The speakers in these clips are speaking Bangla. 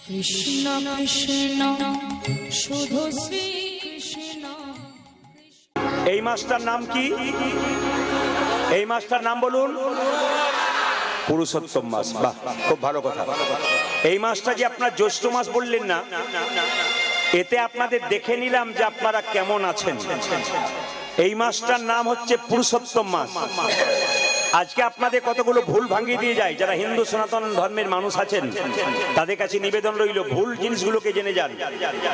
কৃষ্ণ কৃষ্ণ শুধু শ্রী কৃষ্ণ। এই মাসটার নাম কি? এই মাসটার নাম বলুন। পুরুষোত্তম মাস। বাহ, খুব ভালো কথা। এই মাসটা যে আপনার জ্যৈষ্ঠ মাস বললেন না, এতে আপনাদের দেখে নিলাম যে আপনারা কেমন আছেন। এই মাসটার নাম হচ্ছে পুরুষোত্তম মাস। আজকে আপনাদের কতগুলো ভুল ভাঙিয়ে দিয়ে যায়। যারা হিন্দু সনাতন ধর্মের মানুষ আছেন তাদের কাছে নিবেদন রইল, ভুল জিনিসগুলোকে জেনে যান,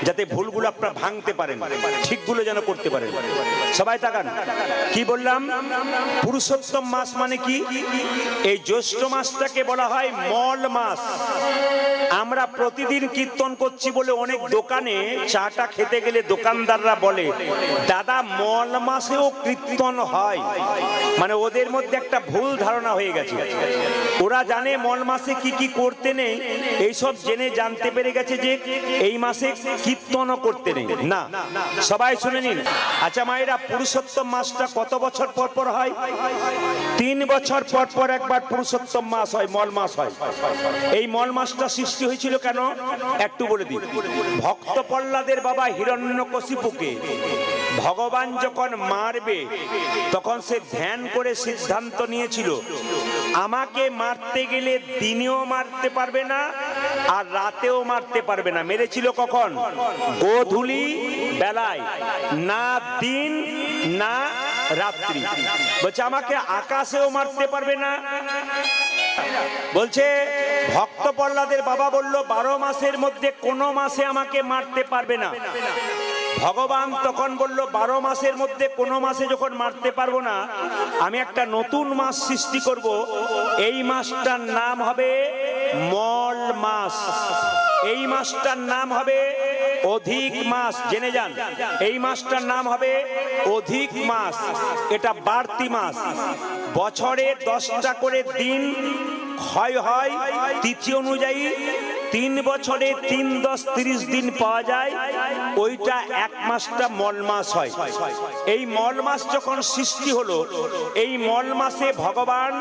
যাতে ভুলগুলো আপনারা ভাঙতে পারেন, ঠিকগুলো যেন করতে পারেন। সবাই তাকান, কি বললাম? পুরুষোত্তম মাস মানে কি? এই জ্যৈষ্ঠ মাসটাকে বলা হয় মল মাস। আমরা প্রতিদিন কীর্তন করছি বলে অনেক দোকানে চাটা খেতে গেলে দোকানদাররা বলে, দাদা মল মাসেও কীর্তন হয়। মানে ওদের মধ্যে একটা ভুল ধারণা হয়ে গেছে। ওরা জানে মল মাসে কি কি করতে নেই, এইসব জেনে জানতে পেরে গেছে যে এই মাসে কীর্তনও করতে নেই। না, সবাই শুনে নিন। আচ্ছা মায়েরা, পুরুষোত্তম মাসটা কত বছর পর পর হয়? 3 বছর পর পর একবার পুরুষোত্তম মাস হয়, মল মাস হয়। এই মল মাসটা সৃষ্টি হয়েছিল কেন একটু বলে দিই। ভক্ত প্রহ্লাদের বাবা হিরণ্যকশিপুকে ভগবান যখন মারবে তখন সে ধ্যান করে সিদ্ধান্ত নিয়েছিল, আমাকে মারতে গেলে দিনেও মারতে পারবে না আর রাতেও মারতে পারবে না। মেরেছিল কখন? গোধূলি বেলায়, না দিন না রাত্রি। বলছে আমাকে আকাশেও মারতে পারবে না। বলছে ভক্ত প্রহ্লাদের বাবা বলল 12 মাসের মধ্যে কোনো মাসে আমাকে মারতে পারবে না। ভগবান তখন বলল 12 মাসের মধ্যে কোনো মাসে যখন মারতে পারবো না, আমি একটা নতুন মাস সৃষ্টি করব। এই মাসটার নাম হবে মল মাস। এই মাসটার নাম হবে অধিক মাস। জেনে যান, এই মাসটার নাম হবে অধিক মাস। এটা বাড়তি মাস। বছরে 10টা করে দিন ক্ষয় হয় তিথি অনুযায়ী। 3 বছরে 3, 10, 30 দিন পাওয়া যায়। ওইটা এক মাসটা মল মাস হয়। এই মল মাস যখন সৃষ্টি হলো, এই মল মাসে ভগবান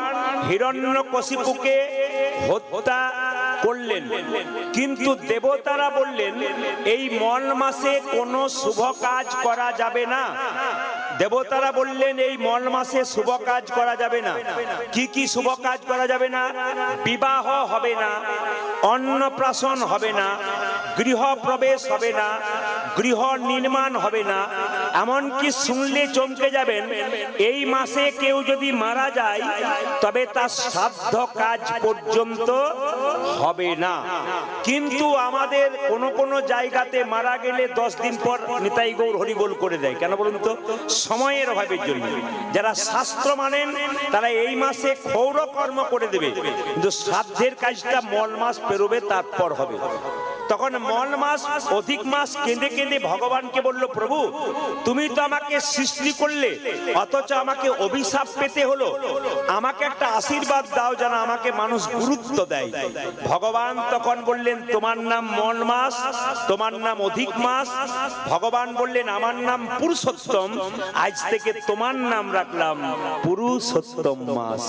হিরণ্যকশিপুকে হত্যা করলেন। কিন্তু দেবতারা বললেন এই মল মাসে কোনো শুভ কাজ করা যাবে না। দেবতারা বললেন এই মল মাসে শুভ কাজ করা যাবে না। কি কি শুভ কাজ করা যাবে না? বিবাহ হবে না, অন্নপ্রাশন হবে না, গৃহ প্রবেশ হবে না, গৃহ নির্মাণ হবে না। এমনকি শুনলে চমকে যাবেন, এই মাসে কেউ যদি মারা যায় তবে তার শ্রাদ্ধ কাজ পর্যন্ত হবে না। কিন্তু আমাদের কোন কোন জায়গাতে মারা গেলে 10 দিন পর নিতাই গৌর হরিবোল করে দেয়। কেন বলুন তো? সময়ের অভাবের জন্য। যারা শাস্ত্র মানেন তারা এই মাসে ক্ষৌর কর্ম করে দেবে, কিন্তু শ্রাদ্ধের কাজটা মল মাস পেরোবে, তারপর হবে। তখন মল মাস অধিক মাস কেঁদে কেঁদে ভগবানকে বলল, প্রভু তুমি তো আমাকে সৃষ্টি করলে, অথচ আমাকে অভিশাপ পেতে হলো। আমাকে একটা আশীর্বাদ দাও যেন আমাকে মানুষ গুরুত্ব দেয়। ভগবান তখন বললেন, তোমার নাম মল মাস, তোমার নাম অধিক মাস। ভগবান বললেন, আমার নাম পুরুষোত্তম, আজ থেকে তোমার নাম রাখলাম পুরুষোত্তম মাস।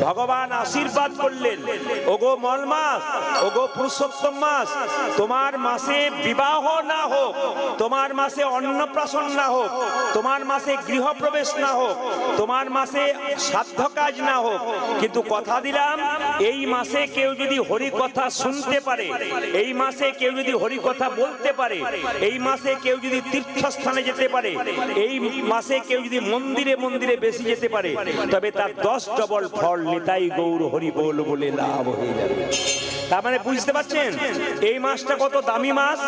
ভগবান আশীর্বাদ করলেন, ওগো মল মাস, ওগো পুরুষোত্তম মাস, তোমার মাসে বিবাহ না হোক, তোমার মাসে অন্নপ্রাশন না হোক, তোমার মাসে গৃহপ্রবেশ না হোক, তোমার মাসে শ্রাদ্ধ কাজ না হোক, কিন্তু কথা দিলাম এই মাসে কেউ যদি হরি কথা শুনতে পারে, এই মাসে কেউ যদি হরি কথা বলতে পারে, এই মাসে কেউ যদি তীর্থস্থানে যেতে পারে, এই মাসে কেউ যদি মন্দিরে মন্দিরে বেশি যেতে পারে, তবে তার 10 ডবল ফল নিতাই গৌর হরি বল বলে লাভ হয়ে যাবে। তার মানে বুঝতে পারছেন এই মাসটা কত দামি মাস।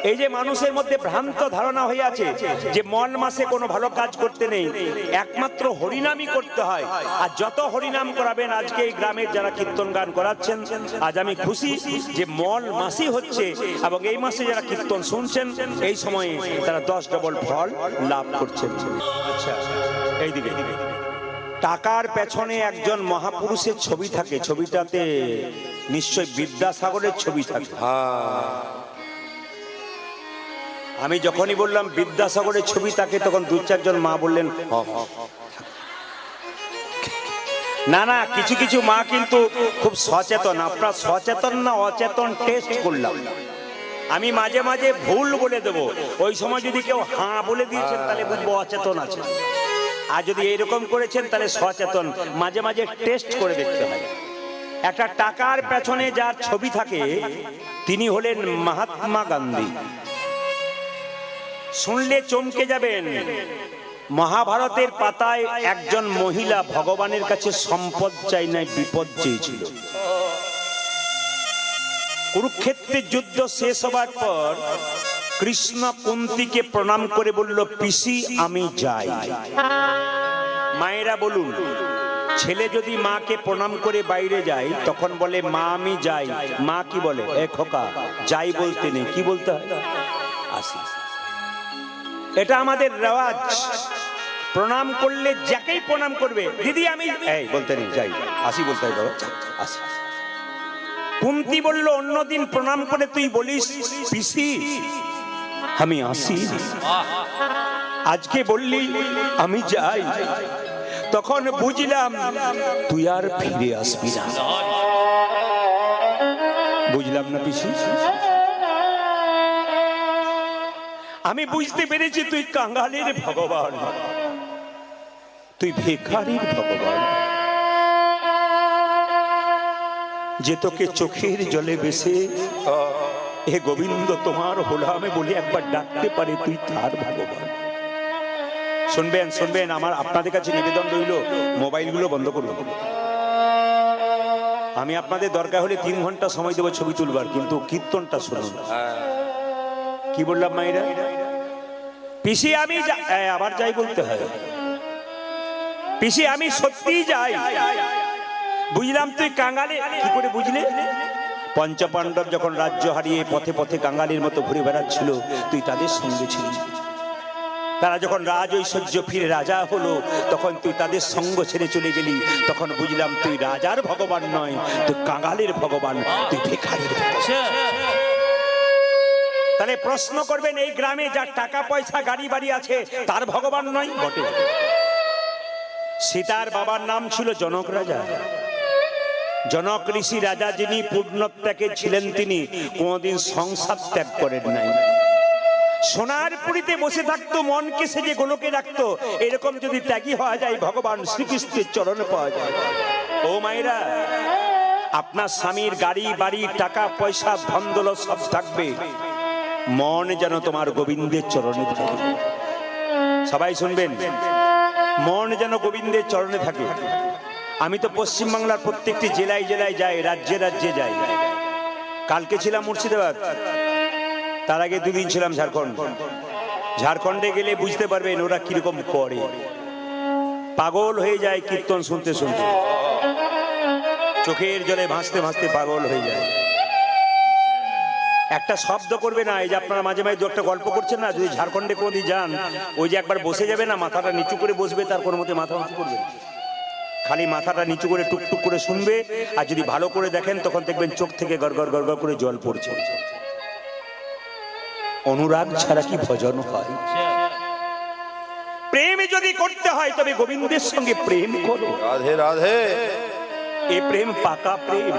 এই যে মানুষের মধ্যে ভ্রান্ত ধারণা হয়ে আছে যে মল মাসে কোনো ভালো কাজ করতে নেই, একমাত্র হরিনামই করতে হয়। আর যত হরিনাম করাবেন, আজকে এই গ্রামের যারা কীর্তন গান করাচ্ছেন, আজ আমি খুশি যে মল মাসই হচ্ছে, এবং এই মাসে যারা কীর্তন শুনছেন এই সময়ে তারা 10 ডবল ফল লাভ করছেন। আচ্ছা, এইদিকে টাকার পেছনে একজন মহাপুরুষের ছবি থাকে, ছবিটাতে নিশ্চয় বিদ্যাসাগরের ছবি থাকে। আমি যখনই বললাম বিদ্যাসাগরের ছবি থাকে, তখন 2-4 জন মা বললেন না না, কিছু কিছু মা কিন্তু খুব সচেতন। আপনার সচেতন না অচেতন টেস্ট করলাম। আমি মাঝে মাঝে ভুল বলে দেবো, ওই সময় যদি কেউ হ্যাঁ বলে দিয়েছেন তাহলে বুঝবো অচেতন আছে, আর যদি এইরকম করেছেন তাহলে সচেতন। মাঝে মাঝে টেস্ট করে দেখতে হয়। একটা টাকার পেছনে যার ছবি থাকে তিনি হলেন মহাত্মা গান্ধী। শুনলে চমকে যাবেন, মহাভারতের পাতায় একজন মহিলা ভগবানের কাছে সম্পদ চাই নাই, বিপদ চেয়েছিল। কুরুক্ষেত্রের যুদ্ধ শেষ হবার পর কৃষ্ণ কুন্তিকে প্রণাম করে বলল, পিসি আমি যাই। মায়েরা বলুন, ছেলে যদি মাকে প্রণাম করে বাইরে যায় তখন বলে মা আমি যাই, মা কি বলে, এ খোকা যাই বলতে নেই, কি বলতে হয়, আসি। এটা আমাদের রেওয়াজ। প্রণাম করলে যাকেই প্রণাম করবে, দিদি আমি এই বলতে নেই, যাই আসি বলতে হয়, বাবা আসি। কুন্তি বলল, অন্যদিন প্রণাম করে তুই বলিস পিসি আমি আসি, আজকে বললি আমি যাই, তখন বুঝলাম তুই আর ফিরে আসবি না। বুঝলাম না পিসি, আমি বুঝতে পেরেছি তুই কাঙ্গালের ভগবান, তুই ভিখারির ভগবান, যে তোকে চোখের জলে বেসে হে গোবিন্দ তোমার হোলামে বলে একবার ডাকতে পারে, তুই তার ভগবান। শুনবেন শুনবেন, আমার আপনাদের কাছে নিবেদন রইল, মোবাইলগুলো বন্ধ করুন। আমি আপনাদের দরকার হলে 3 ঘন্টা সময় দেবো ছবি তুলবার, কিন্তু কীর্তনটা শুনুন। কি বললাম মায়েরা, পিসি আমি আবার যাই বলতে হয়, পিসি আমি সত্যি যাই। বুঝলাম তুই কাঙ্গালে, কি করে বুঝলে? পঞ্চপাণ্ডব যখন রাজ্য হারিয়ে পথে পথে কাঙ্গালের মতো ঘুরে বেড়াচ্ছিল, তুই তাদের সঙ্গে ছিলি। তারা যখন রাজ ঐশ্বর্য ফিরে রাজা হলো, তখন তুই তাদের সঙ্গ ছেড়ে চলে গেলি। তখন বুঝলাম তুই রাজার ভগবান নয়, তুই কাঙ্গালের ভগবান, তুই ভিখারির ভগবান। তাহলে প্রশ্ন করবেন, এই গ্রামে যার টাকা পয়সা গাড়ি বাড়ি আছে তার ভগবান নয়? বটে। সীতার বাবার নাম ছিল জনক রাজা। জনক ঋষি রাজা, যিনি পূর্ণত্যাগে ছিলেন, তিনি কোনদিন সংসার ত্যাগ করেন নাই। সোনার পুরীতে বসে থাকতো, মনকে সেজে গোলকে রাখতো। এরকম যদি ত্যাগী হওয়া যায়, ভগবান শ্রীকৃষ্ণের চরণে পাওয়া যায়। ও মায়েরা, আপনার স্বামীর গাড়ি বাড়ি টাকা পয়সা ধন দৌলত সব থাকবে, মন যেন তোমার গোবিন্দের চরণে থাকে। সবাই শুনবেন, মন যেন গোবিন্দের চরণে থাকে। আমি তো পশ্চিমবাংলার প্রত্যেকটি জেলায় জেলায় যাই, রাজ্যে রাজ্যে যাই। কালকে ছিলাম মুর্শিদাবাদ, তার আগে 2 দিন ছিলাম ঝাড়খণ্ড। ঝাড়খণ্ডে গেলে বুঝতে পারবেন ওরা কিরকম করে, পাগল হয়ে যায় কীর্তন শুনতে শুনতে, চোখের জলে ভাসতে ভাসতে পাগল হয়ে যায়। একটা শব্দ করবে না। এই যে আপনারা মাঝে মাঝে 2 একটা গল্প করছেন না, যদি ঝাড়খণ্ডে কোনোদিন যান, ওই যে একবার বসে যাবে না, মাথাটা নিচু করে বসবে, তার কোনো মতে মাথা উঁচু করবে, খালি মাথাটা নিচু করে টুকটুক করে শুনবে। আর যদি ভালো করে দেখেন তখন দেখবেন চোখ থেকে গড়গড় গড়গড় করে জল পড়ছে। অনুরাগ ছাড়া কি ভজন হয়? প্রেম যদি করতে হয় তবে গোবিন্দের সঙ্গে প্রেম করো। রাধে রাধে। এ প্রেম পাকা প্রেম,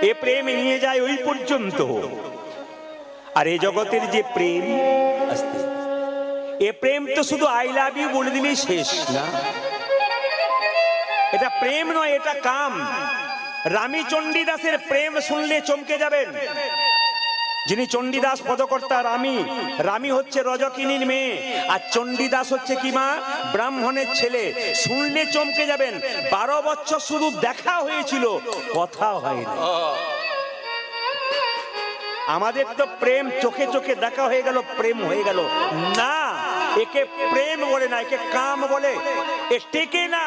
এ প্রেম নিয়ে যায় ওই পর্যন্ত। আর এই জগতের যে প্রেম, এ প্রেম তো শুধু আই লাভ ইউ বলে দিলেই শেষ না। এটা প্রেম নয়, এটা কাম। রামী চণ্ডীদাসের প্রেম শুনলে চমকে যাবেন। যিনি চণ্ডীদাস পদকর্তা রামী, রামী হচ্ছে রজকিনীর মেয়ে, আর চণ্ডীদাস হচ্ছে কি মা, ব্রাহ্মণের ছেলে। শুনলে চমকে যাবেন। 12 বছর শুধু দেখা হয়েছিল, কথা হয়নি। আমাদের তো প্রেম চোখে চোখে দেখা হয়ে গেল, প্রেম হয়ে গেল না। একে প্রেম বলে না, একে কাম বলে। এ টেকে না,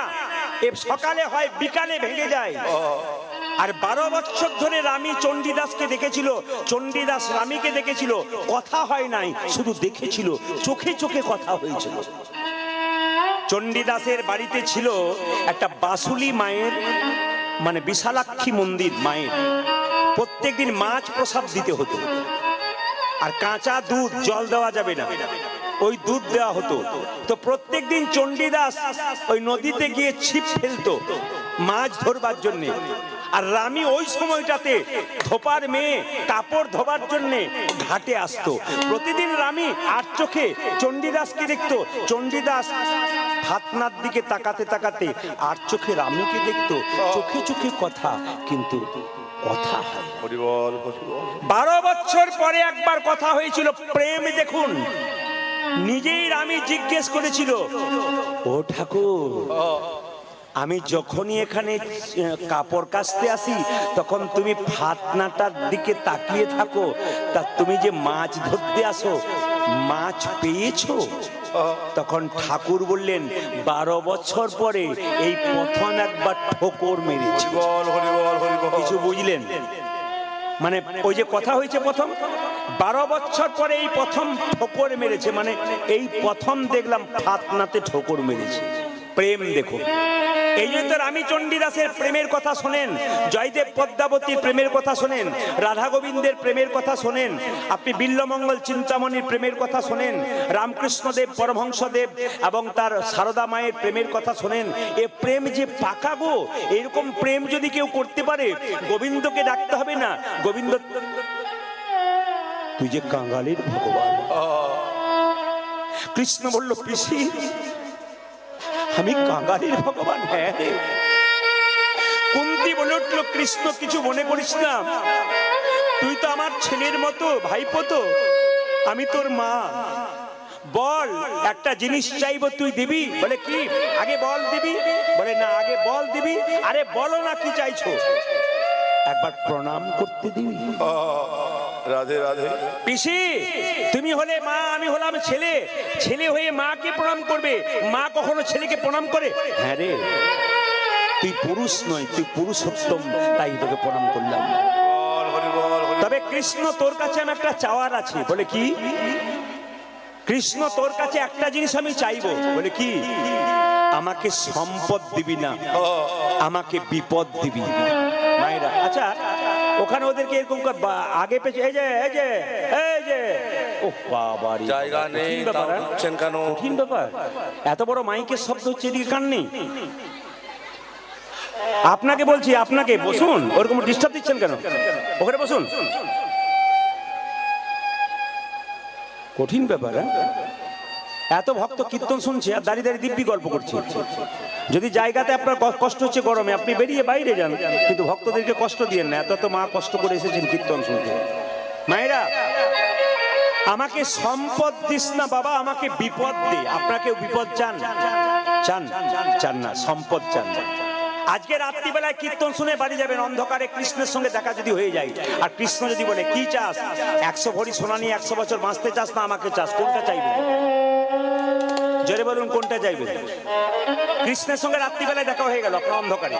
এ সকালে হয় বিকালে ভেঙে যায়। আর 12 বছর ধরে রামী চণ্ডীদাসকে দেখেছিল, চণ্ডীদাস রামীকে দেখেছিল, কথা হয় নাই, শুধু দেখেছিল, চোখে চোখে কথা হয়েছিল। চণ্ডীদাসের বাড়িতে ছিল একটা বাসুলি মায়ের, মানে বিশালাক্ষী মন্দির মায়ের। প্রত্যেকদিন মাছ প্রসাদ দিতে হতো, আর কাঁচা দুধ, জল দেওয়া যাবে না। ওই দুধ দেওয়া হতো। তো প্রত্যেকদিন চণ্ডীদাস ওই নদীতে গিয়ে ছিপ ফেলতো মাছ ধরবার জন্য। আর রানী ওই সময়টাতে ধোপার মেয়ে কাপড় ধোবার জন্য ঘাটে আসতো। প্রতিদিন রানী আর চোখে চণ্ডীদাসকে দেখতো। চণ্ডীদাস ফাতনার দিকে তাকাতে তাকাতে আর চোখে রানীকে দেখতো। চোখে চোখে কথা, কিন্তু কথা হয়। 12 বছর পরে একবার কথা হয়েছিল, প্রেম। দেখুন, নিজেই রানী জিজ্ঞেস করেছিল, ও ঠাকুর, আমি যখনই এখানে কাপড় কাচতে আসি তখন তুমি ফাতনাটার দিকে তাকিয়ে থাকো, তা তুমি যে মাছ ধরতে আসো, মাছ পেয়েছো? তখন ঠাকুর বললেন, 12 বছর পরে এই প্রথম একবার ঠোকর মেরেছে। কিছু বুঝলেন? মানে ওই যে কথা হয়েছে প্রথম, 12 বছর পরে এই প্রথম ঠোকর মেরেছে, মানে এই প্রথম দেখলাম ফাতনাতে ঠোকর মেরেছে। প্রেম দেখো। এই জন্য রানী চণ্ডীদাসের প্রেমের কথা শোনেন, জয়দেব পদ্মাবতীর প্রেমের কথা শোনেন, রাধা গোবিন্দের প্রেমের কথা শোনেন, আপনি বিল্লমঙ্গল চিন্তামণির প্রেমের কথা শোনেন, রামকৃষ্ণদেব পরমহংসদেব এবং তার সারদা মায়ের প্রেমের কথা শোনেন। এ প্রেম যে পাকা গো, এরকম প্রেম যদি কেউ করতে পারে, গোবিন্দকে ডাকতে হবে না। গোবিন্দ, তুই যে কাঙালির ভগবান। কৃষ্ণ বলল, পিসি আমি কাঙালির ভগবান? হ্যাঁ। কুন্তি বলে উঠলো, কৃষ্ণ কিছু মনে করিস না, তুই তো আমার ছেলের মতো, ভাইপো তো, আমি তোর মা। বল, একটা জিনিস চাইবো, তুই দিবি? বলে কি? আগে বল দিবি? বলে না, আগে বল দিবি। আরে বলো না কি চাইছো? একবার প্রণাম করতে দিবি? রাধে রাধে। পিসি, তুমি হলে মা, আমি হলাম ছেলে। ছেলে হয়ে মাকে প্রণাম করবে, মা কখনো ছেলেকে প্রণাম করে? হ্যাঁ রে, তুই পুরুষ নয়, তুই পুরুষোত্তম, তাই তোকে প্রণাম করলাম। তবে কৃষ্ণ, তোর কাছে আমার একটা চাওয়ার আছে। বলে কি? কৃষ্ণ, তোর কাছে একটা জিনিস আমি চাইবো। বলে কি? আমাকে সম্পদ দিবি না, আমাকে বিপদ দিবি। মায়েরা, আচ্ছা ওখানে ওদেরকে এরকম আগে পেছে, এই যে এই যে এই যে, ও বাবা, জায়গা নেই, কেন? কঠিন ব্যাপার। এত বড় মাইকের শব্দ হচ্ছে, এদিকে কান নেই। আপনাকে বলছি, আপনাকে বসুন, ওরকম ডিস্টার্ব দিচ্ছেন কেন? ওখানে বসুন। কঠিন ব্যাপার। এত ভক্ত কীর্তন শুনছে আর দাঁড়িয়ে দাঁড়িয়ে দিব্যি গল্প করছে। যদি জায়গাতে আপনার কষ্ট হচ্ছে গরমে, আপনি বেরিয়ে বাইরে যান, কিন্তু ভক্তদেরকে কষ্ট দিয়েন না। এত মা কষ্ট করে এসেছেন কীর্তন শুনতে। মায়েরা, আমাকে সম্পদ দিস না বাবা, আমাকে বিপদ দে। আপনাকেও বিপদ চান? চান? চান না, সম্পদ চান। আজকে রাত্রিবেলায় কীর্তন শুনে বাড়ি যাবেন, অন্ধকারে কৃষ্ণের সঙ্গে দেখা যদি হয়ে যায়, আর কৃষ্ণ যদি বলে, কি চাস? 100 ভরি সোনা নিয়ে 100 বছর বাঁচতে চাস না আমাকে চাস? কোনটা চাইবেন? জোরে বলুন, কোনটা চাইবেন? কৃষ্ণের সঙ্গে রাত্রিবেলায় দেখা হয়ে গেল আপনার অন্ধকারে,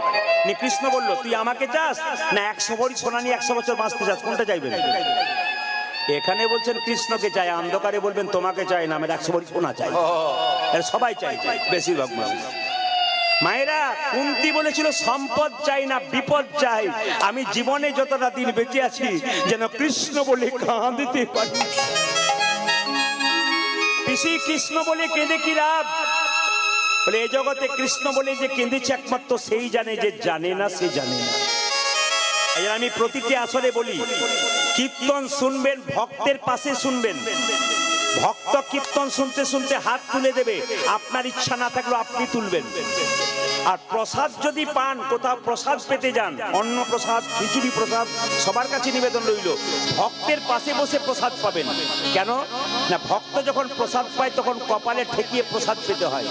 কৃষ্ণ বলল, তুই আমাকে চাস না 100 ভরি সোনা নিয়ে 100 বছর বাঁচতে চাস? কোনটা চাইবেন? এখানে বলছেন কৃষ্ণকে চাই, অন্ধকারে বলবেন তোমাকে চাই না, আমার 100 ভরি সোনা চাই। সবাই চাই, বেশিরভাগ মানুষ। মায়েরা, কুন্তি বলেছিল, সম্পদ চাই না, বিপদ চাই। আমি জীবনে যতটা দিন বেঁচে আছি যেন কৃষ্ণ বলে কাঁদতে পারি। পিসি, কৃষ্ণ বলে কেঁদে কি লাভ? বলে এ জগতে কৃষ্ণ বলে যে কেঁদেছে একমাত্র সেই জানে, যে জানে না সে জানে না। আমি প্রতিটি আসরে বলি, কীর্তন শুনবেন, ভক্তের পাশে শুনবেন। ভক্ত কীর্তন শুনতে শুনতে হাত তুলে দেবে, আপনার ইচ্ছা না থাকলেও আপনি তুলবেন। আর প্রসাদ যদি পান, কোথাও প্রসাদ পেতে যান, অন্ন প্রসাদ, খিচুড়ি প্রসাদ, সবার কাছে নিবেদন রইল, ভক্তের পাশে বসে প্রসাদ পাবেন। কেন না, ভক্ত যখন প্রসাদ পায় তখন কপালে ঠেকিয়ে প্রসাদ পেতে হয়।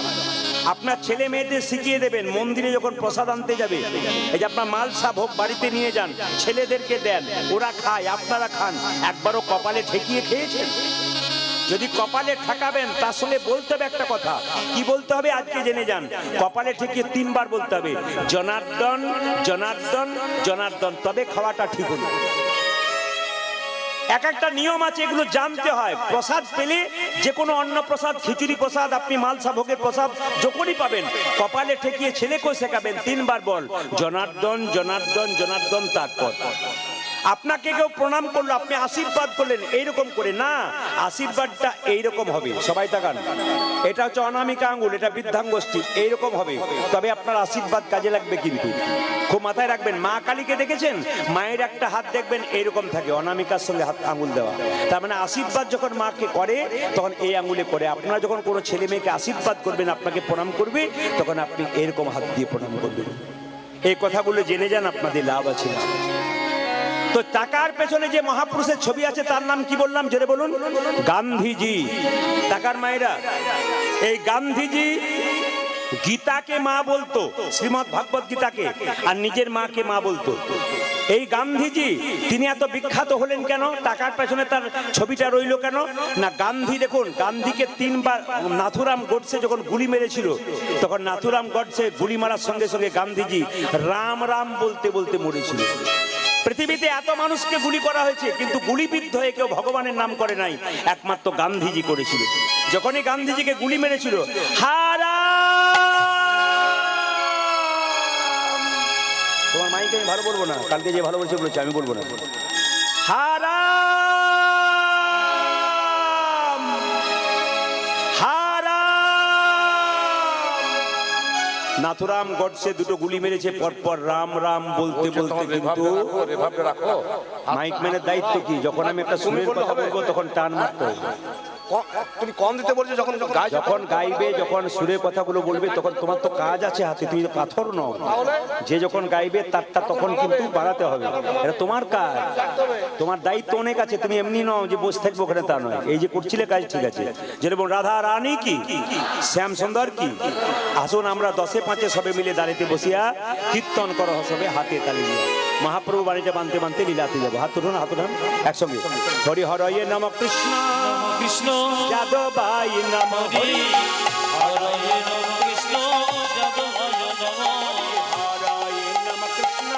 আপনার ছেলে মেয়েদের শিখিয়ে দেবেন, মন্দিরে যখন প্রসাদ আনতে যাবে, এই যে আপনার মালসা ভোগ বাড়িতে নিয়ে যান, ছেলেদেরকে দেন, ওরা খায়, আপনারা খান। একবারও কপালে ঠেকিয়ে খেয়েছেন? যদি কপালে ঠেকাবেন, তার সঙ্গে বলতে হবে একটা কথা। কি বলতে হবে আজকে জেনে যান। কপালে ঠেকিয়ে 3 বার বলতে হবে, জনার্দন জনার্দন জনার্দন, তবে খাওয়াটা ঠিক হলো। এক একটা নিয়ম আছে, এগুলো জানতে হয়। প্রসাদ পেলে, যে কোনো অন্ন প্রসাদ, খিচুড়ি প্রসাদ, আপনি মালসা ভোগের প্রসাদ যখনই পাবেন, কপালে ঠেকিয়ে ছেলেকেও শেখাবেন 3 বার বল, জনার্দন জনার্দন জনার্দন। তারপর আপনাকে কেউ প্রণাম করলো, আপনি আশীর্বাদ করলেন এইরকম করে না, আশীর্বাদটা এইরকম হবে। সবাই তাকান, এটা হচ্ছে অনামিকা আঙ্গুল, এটা বৃদ্ধাঙ্গুষ্ঠী, এইরকম হবে, তবে আপনার আশীর্বাদ কাজে লাগবে। কিন্তু খুব মাথায় রাখবেন, মা কালীকে দেখেছেন, মায়ের একটা হাত দেখবেন এইরকম থাকে, অনামিকার সঙ্গে হাত আঙ্গুল দেওয়া, তার মানে আশীর্বাদ যখন মাকে করে তখন এই আঙ্গুলে করে। আপনারা যখন কোনো ছেলে মেয়েকে আশীর্বাদ করবেন, আপনাকে প্রণাম করবে, তখন আপনি এরকম হাত দিয়ে প্রণাম করবেন। এই কথাগুলো জেনে যান, আপনাদের লাভ আছে। তো টাকার পেছনে যে মহাপুরুষের ছবি আছে তার নাম কি বললাম, জোরে বলুন? গান্ধীজি। টাকার মায়েরা, এই গান্ধীজি গীতাকে মা বলতো, শ্রীমদ্ ভাগবত গীতাকে, আর নিজের মাকে মা বলতো। এই গান্ধীজি তিনি এত বিখ্যাত হলেন কেন? টাকার পেছনে তার ছবিটা রইল কেন না? গান্ধী দেখুন, গান্ধীকে 3 বার নাথুরাম গডসে যখন গুলি মেরেছিল, তখন নাথুরাম গডসে গুলি মারার সঙ্গে সঙ্গে গান্ধীজি রাম রাম বলতে বলতে মরেছিল। পৃথিবীতে এত মানুষকে গুলি করা হয়েছে, কিন্তু গুলিবিদ্ধ হয়ে কেউ ভগবানের নাম করে নাই, একমাত্র গান্ধীজি করেছিল। যখনই গান্ধীজিকে গুলি মেরেছিল, হারা, তোমার মাইকে আমি ভালো বলবো না, কালকে যে ভালো বলছে বলেছে, আমি বলবো না। হারা, হারা, নাথুরাম গডসে 2টো গুলি মেরেছে পরপর রাম রাম বলতে বলতে। কিন্তু মাইক ম্যানের দায়িত্ব কি? যখন আমি একটা সুরের কথা বলবো তখন টান মারতে হবে। তুমি কম দিতে বলছো, যখন যখন গাইবে, যখন সুরের কথাগুলো বলবে, তখন তোমার তো কাজ আছে হাতে, তুমি তো পাথর নও। যে যখন গাইবে তারটা তখন কিন্তু বাড়াতে হবে, এটা তোমার কাজ, তোমার দায়িত্ব অনেক আছে। তুমি এমনি নও যে বসে থাকবো ওখানে, তা নয়। এই যে করছিলে কাজ ঠিক আছে, যেরকম রাধা রানী কি, শ্যাম সুন্দর কি। আসুন আমরা 10-এ 5-এ সবে মিলে দাঁড়িতে বসিয়া কীর্তন করো সবে হাতে তালি দিয়ে। মহাপ্রভু বাড়িতে বানতে বানতে লীলাতে যাবো। হাত তুলুন, হাত তুলুন একসঙ্গে। হরি হরয়ে নম কৃষ্ণ কৃষ্ণ যাদবাই নম, হরি হরে নম কৃষ্ণ যাদবায় নমঃ। হরয়ে নম কৃষ্ণ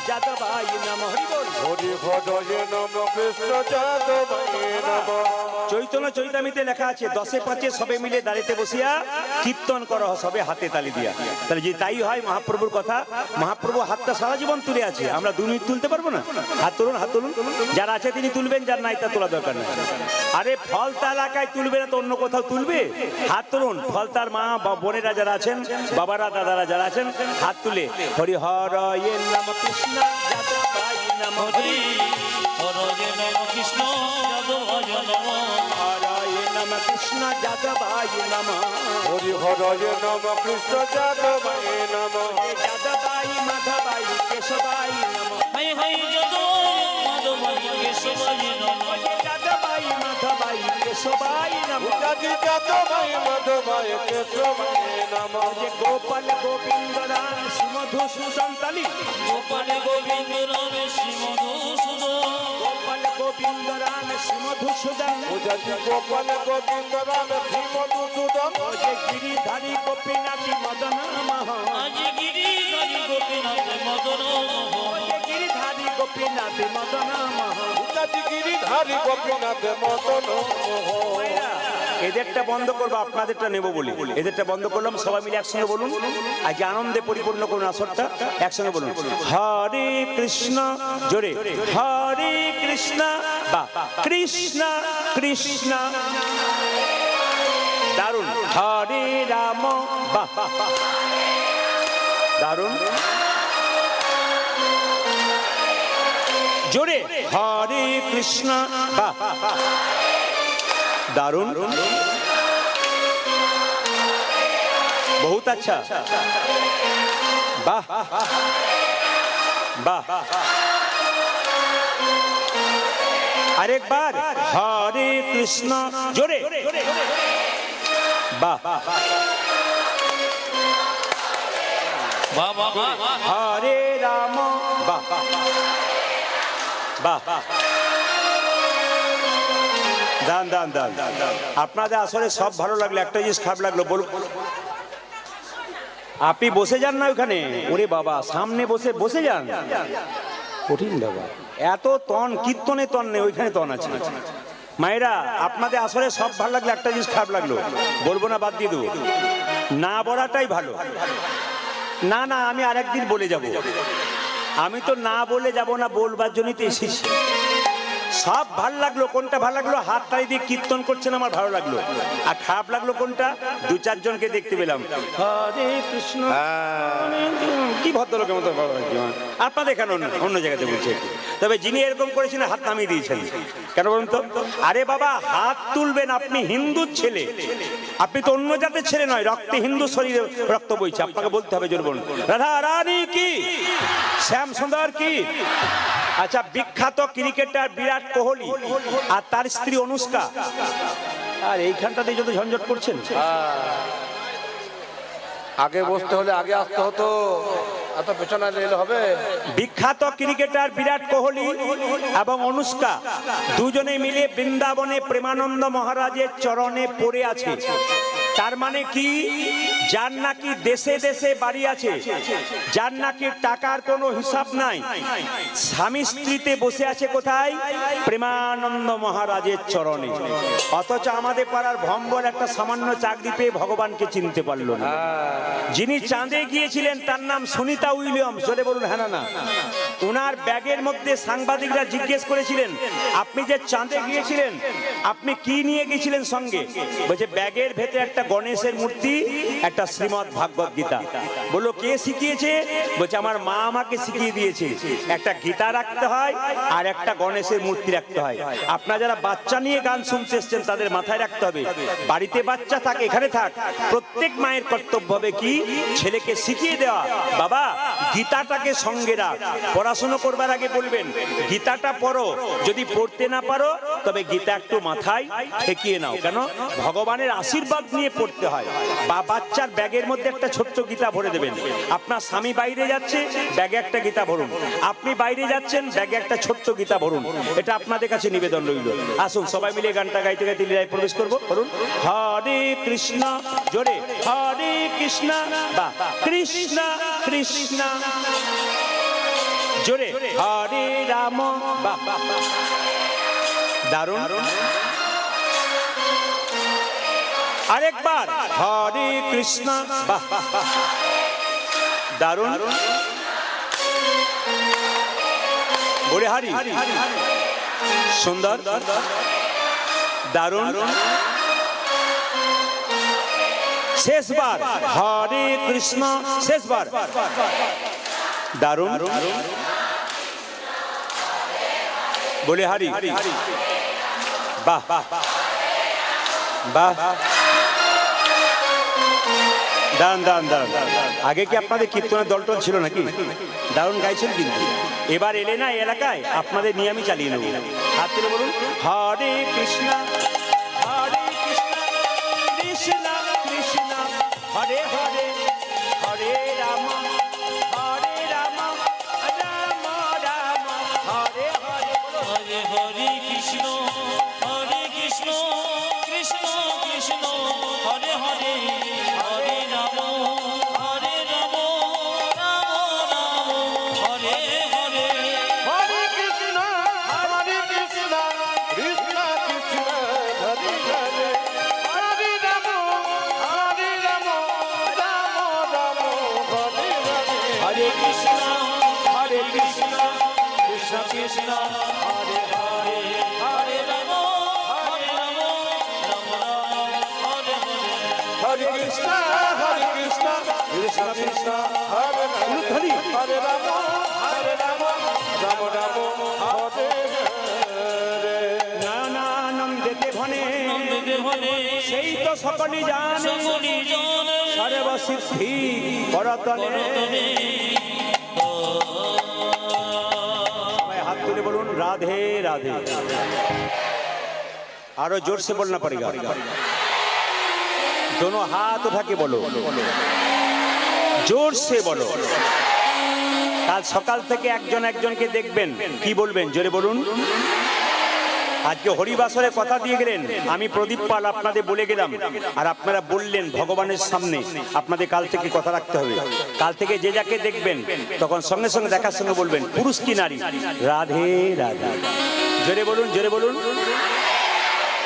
যাদবাই নম, হরি বল। হরি হরে নম কৃষ্ণ যাদবায় নমঃ। চৈতন্য চৈতামিতে লেখা আছে 10-এ 5-এ সবে মিলে দাঁড়িতে বসিয়া কীর্তন করো সবে হাতে তালি দিয়া। তাহলে যদি তাই হয় মহাপ্রভুর কথা, মহাপ্রভু হাতটা সারা জীবন তুলে আছে, আমরা 2 মিনিট তুলতে পারবো না? হাত তুলুন, হাত তুলুন। যারা আছে তিনি তুলবেন, যার নাই তা তোলা দরকার নেই। আরে ফলতা এলাকায় তুলবে না তো অন্য কোথাও তুলবে? হাত তুলুন। ফলতার মা বা বোনেরা যারা আছেন, বাবারা দাদারা যারা আছেন, হাত তুলে হরি হরয়ে নম কৃষ্ণ যাদবাই নম, হরি হরে নম কৃষ্ণ যাদবায় নমঃ। হরয়ে নম কৃষ্ণ যাদবাই নম, হরি হরে নম কৃষ্ণ যাদবায় নমঃ। যাদবাই মাধবাই কেশবাই নম, হাই হাই যাদবায় মাধবায় কেশবায় নমঃ। যাদবাই মাধবাই কেশবাই নম। যাদবায় মাধবায় কেশবায় নমঃ। যে গোপাল গোবিন্দ রাম শ্রীমধুসূদন তালি, গোপাল গোবিন্দ রাম শ্রী মধুসূদন। গোপাল গোবিন্দ রাম শ্রীমধুসূদন। গোপাল গোবিন্দ রাম শ্রী মধুসূদন। যে গিরিধারী গোপীনাথী মদন মহ, আজ গিরিধারী গোপীনাথ মদন মোহন। যে গিরিধারী গোপীনাথী মদন মহ। গিরিধারী গোপীনাথ মদন মোহন। এদেরটা বন্ধ করবো, আপনাদেরটা নেবো বলি। এদেরটা বন্ধ করলাম, সবাই মিলে একসঙ্গে বলুন। আজকে আনন্দে পরিপূর্ণ করুন আসরটা, একসঙ্গে বলুন হরে কৃষ্ণ, জোরে হরে কৃষ্ণ বা কৃষ্ণ কৃষ্ণ, দারুণ। হরে রাম বা দারুণ, জোরে হরে কৃষ্ণ বা দারুণ, বহুত আচ্ছা, বাহ বাহ। আরেকবার হরে কৃষ্ণ, জোরে বাহ। বাবা হরে রাম বাহ বাহ। দান দান দান। আপনাদের আসলে সব ভালো লাগলো, একটা জিনিস খারাপ লাগলো, বলুন। আপনি বসে যান না ওখানে, ওরে বাবা সামনে বসে বসে যান, কঠিন বাবা। এত তন কীর্তনে তন নেই, ওইখানে তন আছে। মায়েরা আপনাদের আসলে সব ভালো লাগলো, একটা জিনিস খারাপ লাগলো, বলবো না, বাদ দিয়ে দেবো। না বলাটাই ভালো। না না, আমি আরেকদিন বলে যাব। আমি তো না বলে যাব না, বলবার জন্যই তো এসেছি। সব ভাল লাগলো, কোনটা ভালো লাগলো? হাত তালি দিয়ে কীর্তন করছেন, আমার ভালো লাগলো। আর খারাপ লাগলো কোনটা? দু চারজনকে দেখতে পেলাম হরে কৃষ্ণ, কি ভদ্রলোকের মতো ভালো লাগছে। আপনাদের কেন অন্য জায়গাতে বলছে, তবে যিনি এরকম করেছিলেন হাত নামিয়ে দিয়েছেন। কেন বলুন তো? আরে বাবা, হাত তুলবেন, আপনি হিন্দুর ছেলে, আপনি তো অন্য জাতের ছেলে নয়, রক্তে হিন্দু শরীরে রক্ত বইছে, আপনাকে বলতে হবে জোর বলুন রাধা রানী কি, শ্যাম সুন্দর কি। আচ্ছা, বিখ্যাত ক্রিকেটার বিরাট কোহলি আর তার স্ত্রী অনুষ্কা, আর এইখানটাতে যত ঝঞ্ঝট করছেন। আগে বসতে হলে আগে আসতে হতো, এত পেছনে এলে হবে। বিখ্যাত ক্রিকেটার বিরাট কোহলি এবং অনুষ্কা দুজনে মিলে বৃন্দাবনে প্রেমানন্দ মহারাজের চরণে পড়ে আছে। তার মানে কি? যার নাকি দেশে দেশে বাড়ি আছে, যার নাকি টাকার কোনো হিসাব নাই, স্বামী স্ত্রীতে বসে আছে কোথায়? প্রেমানন্দ মহারাজের চরণে। অথচ আমাদের পাড়ার ভম্বর একটা সামান্য চাকরি পেয়ে ভগবানকে চিনতে পারলো না। যিনি চাঁদে গিয়েছিলেন তার নাম সুনিতা উইলিয়ামস, জোরে বলুন হ্যাঁ না। ওনার ব্যাগের মধ্যে সাংবাদিকরা জিজ্ঞেস করেছিলেন, আপনি যে চাঁদে গিয়েছিলেন আপনি কি নিয়ে গিয়েছিলেন সঙ্গে? বলছে ব্যাগের ভেতরে একটা গণেশের মূর্তি, একটা শ্রীমদ্ ভাগবত গীতা। বললো কে শিখিয়েছে? বলছে আমার মা আমাকে শিখিয়ে দিয়েছে, একটা গীতা রাখতে হয় আর একটা গণেশের মূর্তি রাখতে হয়। আপনারা যারা বাচ্চা নিয়ে গান শুনতে এসছেন তাদের মাথায় রাখতে হবে, বাড়িতে বাচ্চা থাক এখানে থাক, প্রত্যেক মায়ের কর্তব্য হবে কি? ছেলেকে শিখিয়ে দেওয়া, বাবা গীতাটাকে সঙ্গে রাখ, পড়াশোনা করবার আগে বলবেন গীতাটা পড়ো, যদি পড়তে না পারো তবে গীতা একটু মাথায় ঠেকিয়ে নাও। কেন? ভগবানের আশীর্বাদ নিয়ে পড়তে হয়। বা বাচ্চার ব্যাগের মধ্যে একটা ছোট্ট গীতা ভরে দেবেন। আপনার স্বামী বাইরে যাচ্ছে, ব্যাগে একটা গীতা ভরুন। আপনি বাইরে যাচ্ছেন, ব্যাগে একটা ছোট্ট গীতা ভরুন। এটা আপনাদের কাছে নিবেদন রইল। আসুন সবাই মিলে গানটা গাইতে গাইতে লীলায় প্রবেশ করবো। বলুন হরে কৃষ্ণ, জোরে হরে কৃষ্ণ, বা কৃষ্ণ কৃষ্ণ, জোরে হরে রাম, বা দারুণ। আরেকবার হরে কৃষ্ণ, বাহ দারুণ। বলে হারি সুন্দর, দারুণ। শেষবার হরে কৃষ্ণ, শেষবার দারুণ। বলে হারি বাহ বাহ, দারুন দারুন দারুন। আগে কি আপনাদের কীর্তনের দলটল ছিল নাকি? দারুণ গাইছেন কিন্তু। এবার এলে না এলাকায়, আপনাদের নিয়ে আমি চালিয়ে নেব। হাত তুলে বলুন হরে কৃষ্ণ, হরে কৃষ্ণ, কৃষ্ণ কৃষ্ণ, হরে হরে, হরে রাম, হরে রাম, রাম রাম, হরে হরে। হরে হরে কৃষ্ণ, হরে কৃষ্ণ, কৃষ্ণ কৃষ্ণ, হরে হরে, হরে রাম, হরে রাম, রাম রাম, হরে হরে। হরে কৃষ্ণ, কৃষ্ণ কৃষ্ণ, হরে হরে, হরে রাম, রাম রাম, হরে হরে। হরে কৃষ্ণ, হরে কৃষ্ণ, কৃষ্ণ কৃষ্ণ, হরে হরে, হরে রাম, হরে রাম, রাম রাম, হরে হরে। হরে কৃষ্ণ, কৃষ্ণ কৃষ্ণ, হরে হরে, হরে রাম, রাম রাম, হরে হরে। নয়নানন্দেতে ভনে, নন্দে হরে, সেই তো সকলই জানে, সকলি জানে, সর্বসিদ্ধি করতনে। সবাই হাত তুলে বলুন রাধে রাধে। আরো जोर से बोलना पड़ेगा, दोनों हाथ उठा के बोलो, जोर से बोलो। কাল সকাল থেকে একজন একজনকে দেখবেন, কি বলবেন জোরে বলুন। আজকে হরিবাসরে কথা দিয়ে গেলেন, আমি প্রদীপ পাল আপনাদের বলে গেলাম, আর আপনারা বললেন ভগবানের সামনে আপনাদের কাল থেকে কথা রাখতে হবে। কাল থেকে যে যাকে দেখবেন তখন সঙ্গে সঙ্গে দেখার সঙ্গে বলবেন পুরুষ কি নারী, রাধে রাধে, জোরে বলুন, জোরে বলুন।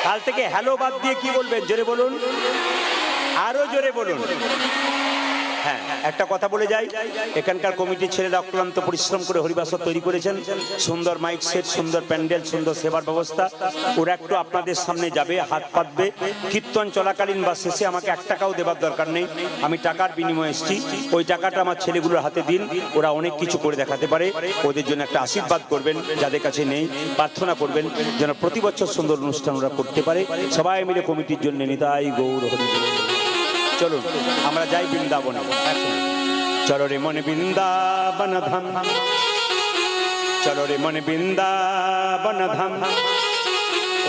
কাল থেকে হ্যালো বাদ দিয়ে কি বলবেন জোরে বলুন, আরো জোরে বলুন। হ্যাঁ, একটা কথা বলে যাই, এখানকার কমিটির ছেলেরা অক্লান্ত পরিশ্রম করে হরিবাসর তৈরি করেছেন, সুন্দর মাইক সেট, সুন্দর প্যান্ডেল, সুন্দর সেবার ব্যবস্থা। ওরা একটু আপনাদের সামনে যাবে, হাত পাতবে, কীর্তন চলাকালীন বা শেষে আমাকে 1 টাকাও দেবার দরকার নেই, আমি টাকার বিনিময়ে এসেছি, ওই টাকাটা আমার ছেলেগুলোর হাতে দিন, ওরা অনেক কিছু করে দেখাতে পারে, ওদের জন্য একটা আশীর্বাদ করবেন, যাদের কাছে নেই প্রার্থনা করবেন যেন প্রতি বছর সুন্দর অনুষ্ঠান ওরা করতে পারে। সবাই মিলে কমিটির জন্য নিতাই গৌর হরি বল। চলুন আমরা যাই বৃন্দাবনে। চলো রে মনে বৃন্দাবন ধাম, চলো রে মনে বৃন্দাবন ধাম,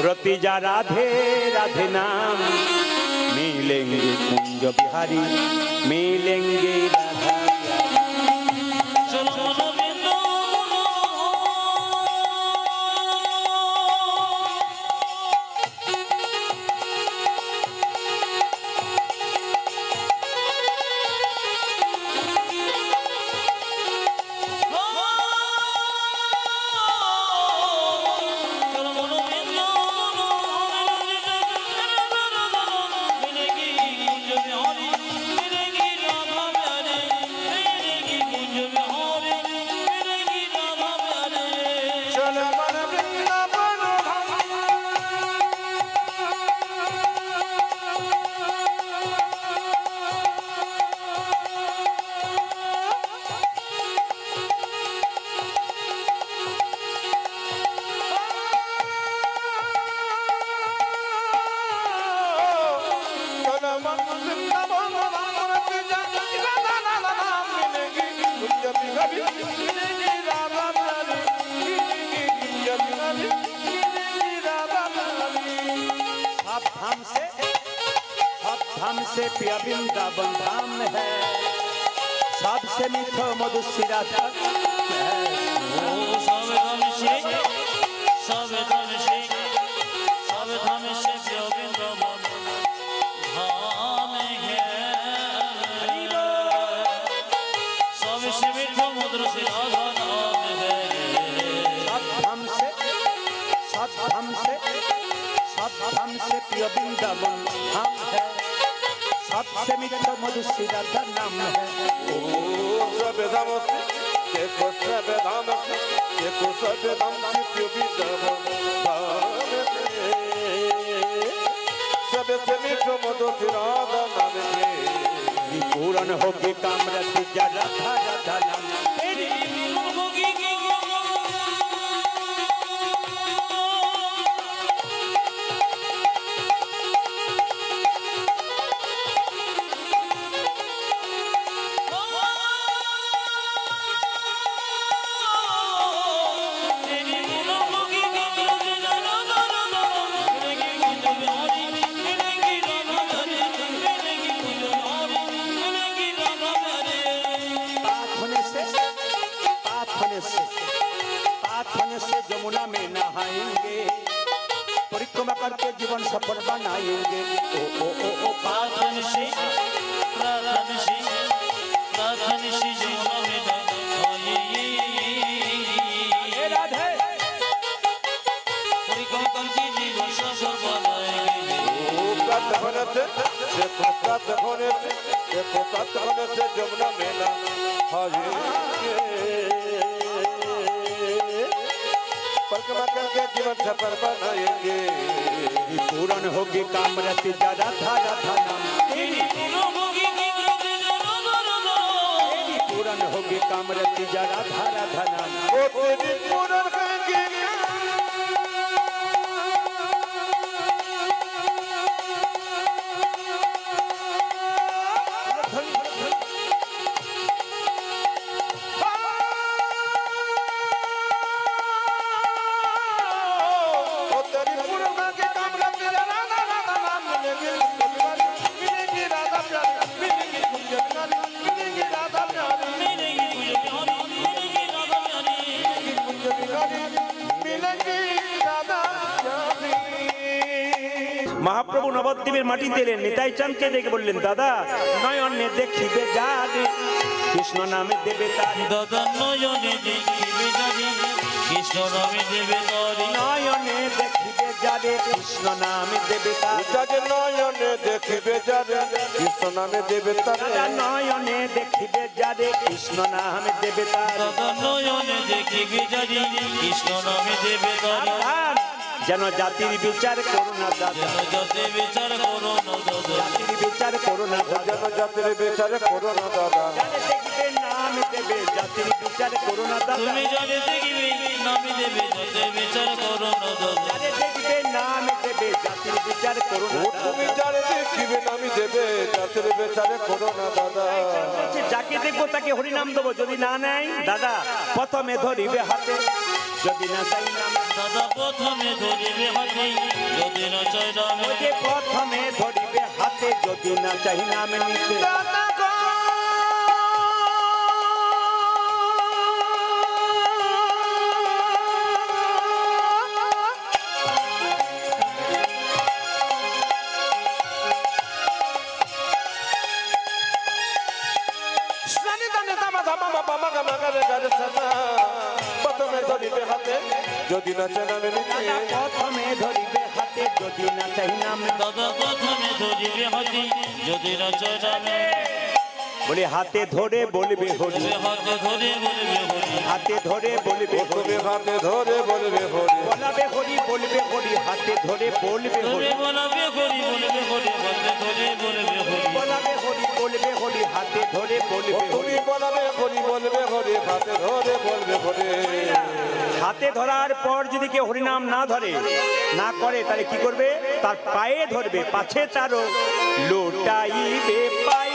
রতি যা রাধে রাধে নাম, মিলেंगे कुंज बिहारी, मिलेंगे राधा। চলো মন বৃন্দাবন धाम से पिया वृंदावन धाम है, सबसे मीठो मधु सिरा तक है। धाम से पिया वृंदावन धाम है, सबसे मीठो मधु सिरा का नाम है। सब धाम से देखो, सब धाम से देखो, सब धाम से पिया वृंदावन धाम है, सबसे मीठो मधु सिरा का नाम है। पूर्ण होगी कामरति जा राधा राधा नाम, से जमुना में नहाएंगे, परिक्रमा करके जीवन सफल बनाएंगे। ओ ओ ओ ओ प्रार्थन से जमुना में नहाएंगे, राधे परिक्रमा करके जीवन सफल बनाएंगे। प्राप्त होने से देखो, प्राप्त होने से देखो, प्राप्त होने से जमुना में नहाएंगे, परिक्रमा करके जीवन सफल बनाएंगे। पूर्ण होगी कामरति जा राधा राधा नाम, पूर्ण होगी कामरति जा राधा राधा नाम। वो तेरी पूर्ण होगी মহাপ্রভু নবদ্বীপের মাটিতে এলেন, নিতাই চাঁদকে দেখে বললেন, দাদা নয়নে দেখিবে যারে, কৃষ্ণ নামে দেবে তারে। দাদা নয়নে দেখিবে যারে, কৃষ্ণ নামে দেবে তারে। নয়নে দেখিবে যারে, তারে কৃষ্ণ নাম দেবে তারে যাদের নয়নে দেখিবে যারে কৃষ্ণ নামে দেবে তারে দাদা নয়নে দেখিবে যারে কৃষ্ণ নাম দেবে তারে দাদা নয়নে দেখিবে যারি কৃষ্ণ নামে দেবে তারে যেন জাতির বিচার করো না দাদা যেন যাতে বিচার করো না দাদা জাতির বিচার করো না দাদা যেন জাতির বিচারে করো না দাদা জানে দেখবে নাম দেবে জাতির বিচার করো না দাদা তুমি জানে দেখিবে নামে দেবে যাতে বিচার করো না দাদা জানে দেখবে নাম দেবে জাতির বিচার করো না ও তুমি যারে দেখিবে নামি দেবে জাতির বিচারে করো না দাদা বলছে, যাকে দেখবো তাকে হরিনাম দেবো যদি না নেয় দাদা প্রথমে ধরিবে হাতে যদি না চাই নাম দাদা প্রথমে ধরিবে হাতে যদি না চাই নামে ওই যে প্রথমে ধরিবে হাতে যদি না চাই নাম নিতে প্রথমে ধরিবে হাতে যদি না চেনাবে নিতে দাদা প্রথমে ধরিবে হাতে যদি না চাই নাম দাদা প্রথমে ধরিবে হাতে যদি না চাই নামে বলে হাতে ধরে বলবে হরি হাতে ধরে বলবে হরি হাতে ধরে বলবে হরি তুমি হাতে ধরে বলবে হরি বলাবে হরি বলবে হরি হাতে ধরে বলবে হরি ধরে বলবে হরি বলবে হরি হাতে ধরে বলবে হরি বলাবে হরি বলবে হরি হাতে ধরে বলবে হরি তুমি বলবে হরি বলবে হরি হাতে ধরে বলবে হরি হাতে ধরার পর যদি কেউ হরিনাম না ধরে না করে তাহলে কি করবে তার পায়ে ধরবে পাছে তারও লোটাইবে পাই